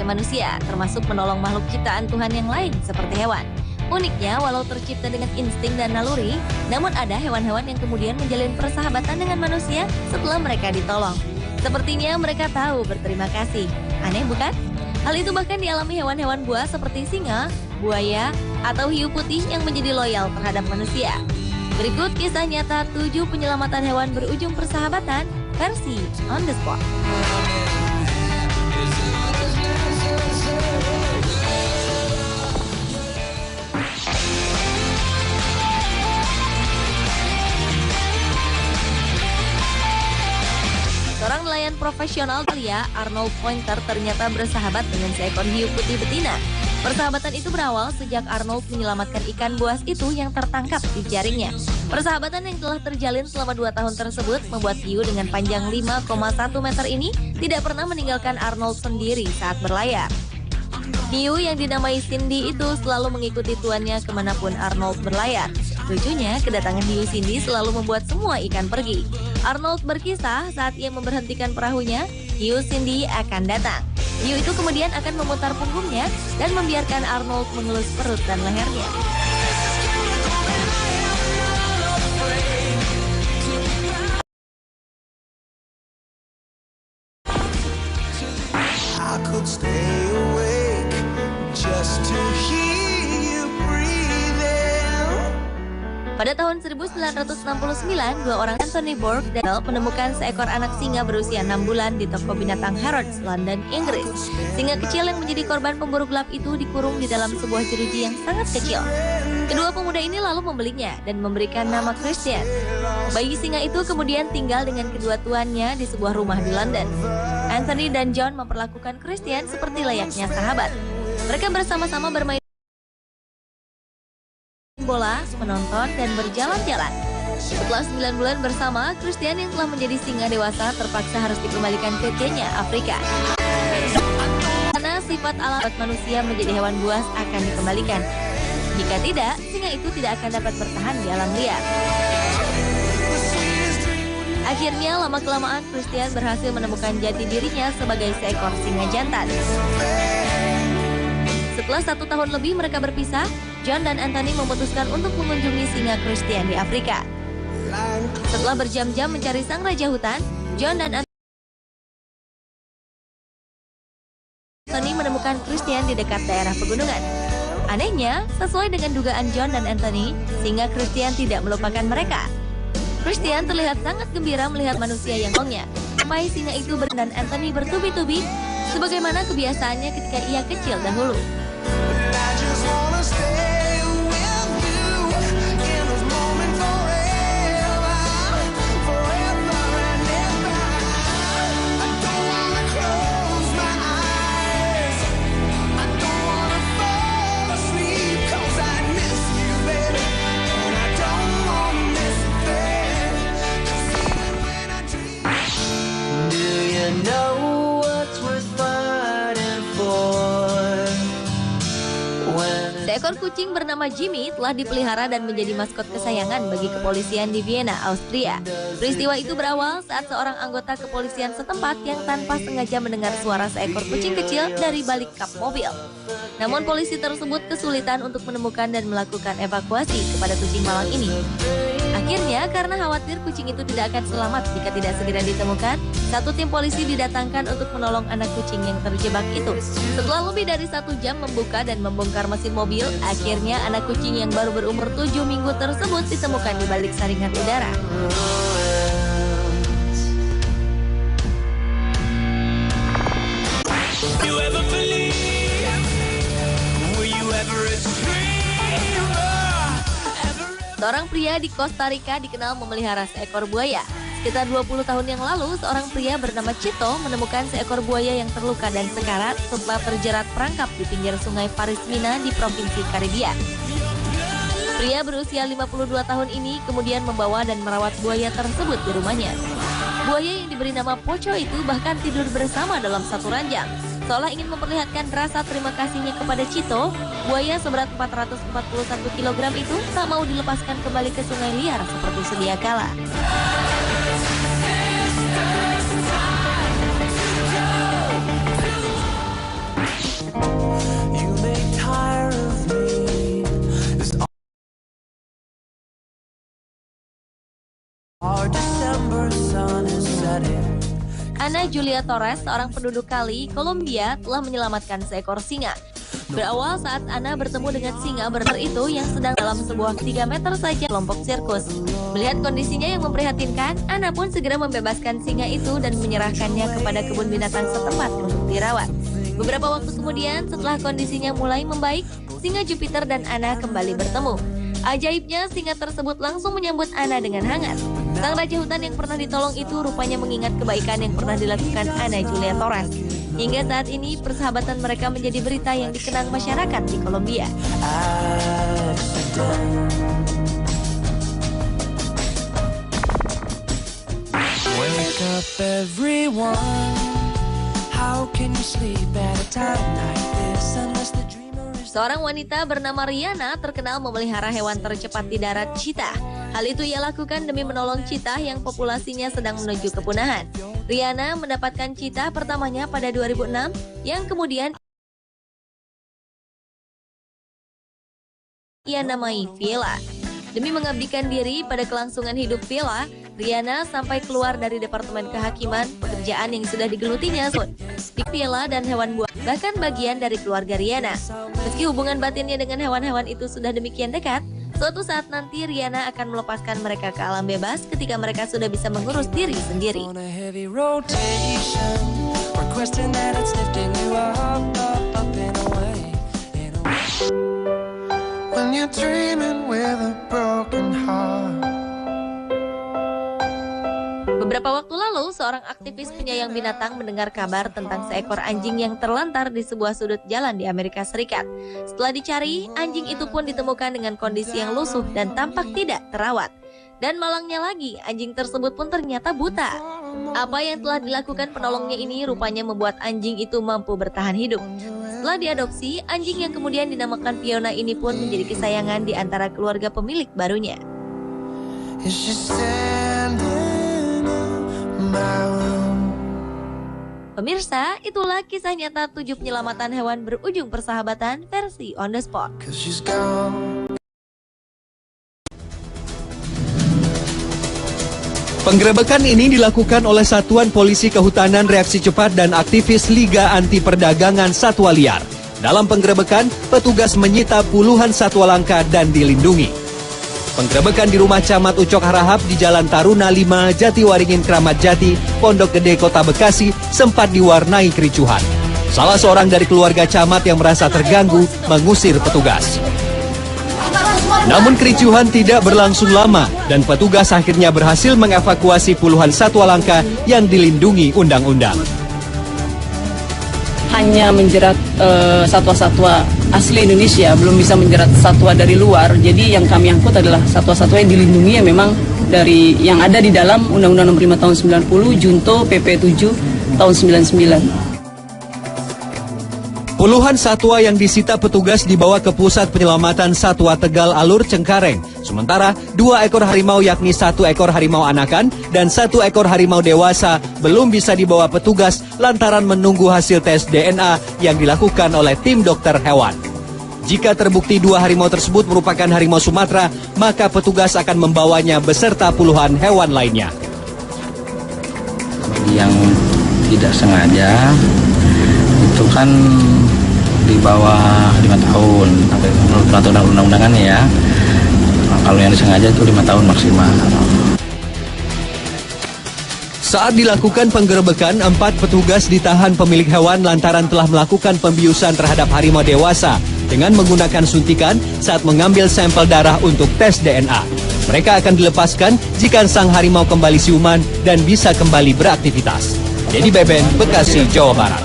manusia, termasuk menolong makhluk ciptaan Tuhan yang lain seperti hewan. Uniknya, walau tercipta dengan insting dan naluri, namun ada hewan-hewan yang kemudian menjalin persahabatan dengan manusia setelah mereka ditolong. Sepertinya mereka tahu berterima kasih. Aneh bukan? Hal itu bahkan dialami hewan-hewan buas seperti singa, buaya, atau hiu putih yang menjadi loyal terhadap manusia. Berikut kisah nyata 7 penyelamatan hewan berujung persahabatan versi On The Spot. Seorang nelayan profesional Italia, Arnold Pointer, ternyata bersahabat dengan seekor hiu putih betina. Persahabatan itu berawal sejak Arnold menyelamatkan ikan buas itu yang tertangkap di jaringnya. Persahabatan yang telah terjalin selama 2 tahun tersebut membuat hiu dengan panjang 5,1 meter ini tidak pernah meninggalkan Arnold sendiri saat berlayar. Hiu yang dinamai Cindy itu selalu mengikuti tuannya kemanapun Arnold berlayar. Lucunya, kedatangan hiu Cindy selalu membuat semua ikan pergi. Arnold berkisah saat ia memberhentikan perahunya, hiu Cindy akan datang. Hiu itu kemudian akan memutar punggungnya dan membiarkan Arnold mengelus perut dan lehernya. Pada tahun 1969, 2 orang Anthony Bourke dan menemukan seekor anak singa berusia 6 bulan di toko binatang Harrods, London, Inggris. Singa kecil yang menjadi korban pemburu gelap itu dikurung di dalam sebuah jeruji yang sangat kecil. Kedua pemuda ini lalu membelinya dan memberikan nama Christian. Bayi singa itu kemudian tinggal dengan kedua tuannya di sebuah rumah di London. Anthony dan John memperlakukan Christian seperti layaknya sahabat. Mereka bersama-sama bermain bola, menonton, dan berjalan-jalan. Setelah 9 bulan bersama, Christian yang telah menjadi singa dewasa terpaksa harus dikembalikan ke Kenya, Afrika. Karena sifat alam manusia menjadi hewan buas akan dikembalikan. Jika tidak, singa itu tidak akan dapat bertahan di alam liar. Akhirnya, lama-kelamaan Christian berhasil menemukan jati dirinya sebagai seekor singa jantan. Setelah 1 tahun lebih mereka berpisah, John dan Anthony memutuskan untuk mengunjungi singa Christian di Afrika. Setelah berjam-jam mencari sang raja hutan, John dan Anthony menemukan Christian di dekat daerah pegunungan. Anehnya, sesuai dengan dugaan John dan Anthony, singa Christian tidak melupakan mereka. Christian terlihat sangat gembira melihat manusia yang mengolongnya. Sampai singa itu dan Anthony bertubi-tubi, sebagaimana kebiasaannya ketika ia kecil dahulu. Seekor kucing bernama Jimmy telah dipelihara dan menjadi maskot kesayangan bagi kepolisian di Vienna, Austria. Peristiwa itu berawal saat seorang anggota kepolisian setempat yang tanpa sengaja mendengar suara seekor kucing kecil dari balik kap mobil. Namun polisi tersebut kesulitan untuk menemukan dan melakukan evakuasi kepada kucing malang ini. Akhirnya, karena khawatir kucing itu tidak akan selamat jika tidak segera ditemukan, 1 tim polisi didatangkan untuk menolong anak kucing yang terjebak itu. Setelah lebih dari 1 jam membuka dan membongkar mesin mobil, akhirnya anak kucing yang baru berumur 7 minggu tersebut ditemukan di balik saringan udara. Seorang pria di Costa Rica dikenal memelihara seekor buaya. Sekitar 20 tahun yang lalu, seorang pria bernama Chito menemukan seekor buaya yang terluka dan sekarat setelah terjerat perangkap di pinggir sungai Parismina di Provinsi Karibia. Pria berusia 52 tahun ini kemudian membawa dan merawat buaya tersebut di rumahnya. Buaya yang diberi nama Pocho itu bahkan tidur bersama dalam satu ranjang. Seolah ingin memperlihatkan rasa terima kasihnya kepada Chito, buaya seberat 441 kg itu tak mau dilepaskan kembali ke sungai liar seperti sedia kala. Ana Julia Torres, seorang penduduk Cali, Kolombia, telah menyelamatkan seekor singa. Berawal saat Ana bertemu dengan singa berenang itu yang sedang dalam sebuah 3 meter saja kelompok sirkus. Melihat kondisinya yang memprihatinkan, Ana pun segera membebaskan singa itu dan menyerahkannya kepada kebun binatang setempat untuk dirawat. Beberapa waktu kemudian, setelah kondisinya mulai membaik, singa Jupiter dan Ana kembali bertemu. Ajaibnya, singa tersebut langsung menyambut Ana dengan hangat. Sang raja hutan yang pernah ditolong itu rupanya mengingat kebaikan yang pernah dilakukan Ana Julia Torres. Hingga saat ini, persahabatan mereka menjadi berita yang dikenang masyarakat di Kolombia. Wake up everyone. How can you sleep at a time like this unless the dreamer is... Seorang wanita bernama Rihanna terkenal memelihara hewan tercepat di darat, cheetah. Hal itu ia lakukan demi menolong cheetah yang populasinya sedang menuju kepunahan. Rihanna mendapatkan cheetah pertamanya pada 2006 yang kemudian ia namai Villa. Demi mengabdikan diri pada kelangsungan hidup Villa, Rihanna sampai keluar dari Departemen Kehakiman, pekerjaan yang sudah digelutinya di Villa dan hewan buas, bahkan bagian dari keluarga Rihanna. Meski hubungan batinnya dengan hewan-hewan itu sudah demikian dekat, suatu saat nanti Rihanna akan melepaskan mereka ke alam bebas ketika mereka sudah bisa mengurus diri sendiri. Beberapa waktu lalu, seorang aktivis penyayang binatang mendengar kabar tentang seekor anjing yang terlantar di sebuah sudut jalan di Amerika Serikat. Setelah dicari, anjing itu pun ditemukan dengan kondisi yang lusuh dan tampak tidak terawat. Dan malangnya lagi, anjing tersebut pun ternyata buta. Apa yang telah dilakukan penolongnya ini rupanya membuat anjing itu mampu bertahan hidup. Setelah diadopsi, anjing yang kemudian dinamakan Fiona ini pun menjadi kesayangan di antara keluarga pemilik barunya. Pemirsa, itulah kisah nyata 7 penyelamatan hewan berujung persahabatan versi On The Spot. Penggerebekan ini dilakukan oleh Satuan Polisi Kehutanan Reaksi Cepat dan aktivis Liga Anti Perdagangan Satwa Liar. Dalam penggerebekan, petugas menyita puluhan satwa langka dan dilindungi. Penggerebekan di rumah Camat Ucok Harahap di Jalan Taruna 5, Jatiwaringin, Kramat Jati, Pondok Gede, Kota Bekasi sempat diwarnai kericuhan. Salah seorang dari keluarga camat yang merasa terganggu mengusir petugas. Namun kericuhan tidak berlangsung lama dan petugas akhirnya berhasil mengevakuasi puluhan satwa langka yang dilindungi undang-undang. Hanya menjerat satwa-satwa asli Indonesia, belum bisa menjerat satwa dari luar. Jadi yang kami angkut adalah satwa-satwa yang dilindungi yang memang dari yang ada di dalam Undang-Undang Nomor 5 Tahun 90, Junto PP 7 Tahun 99. Puluhan satwa yang disita petugas dibawa ke Pusat Penyelamatan Satwa Tegal Alur Cengkareng. Sementara 2 ekor harimau yakni 1 ekor harimau anakan dan 1 ekor harimau dewasa belum bisa dibawa petugas lantaran menunggu hasil tes DNA yang dilakukan oleh tim dokter hewan. Jika terbukti 2 harimau tersebut merupakan harimau Sumatera, maka petugas akan membawanya beserta puluhan hewan lainnya. Yang tidak sengaja itu kan di bawah 5 tahun menurut peraturan undang-undangannya ya. Nah, kalau yang disengaja itu 5 tahun maksimal. Saat dilakukan penggerebekan, 4 petugas ditahan pemilik hewan lantaran telah melakukan pembiusan terhadap harimau dewasa dengan menggunakan suntikan saat mengambil sampel darah untuk tes DNA. Mereka akan dilepaskan jika sang harimau kembali siuman dan bisa kembali beraktivitas. Dedy Beben, Bekasi, Jawa Barat.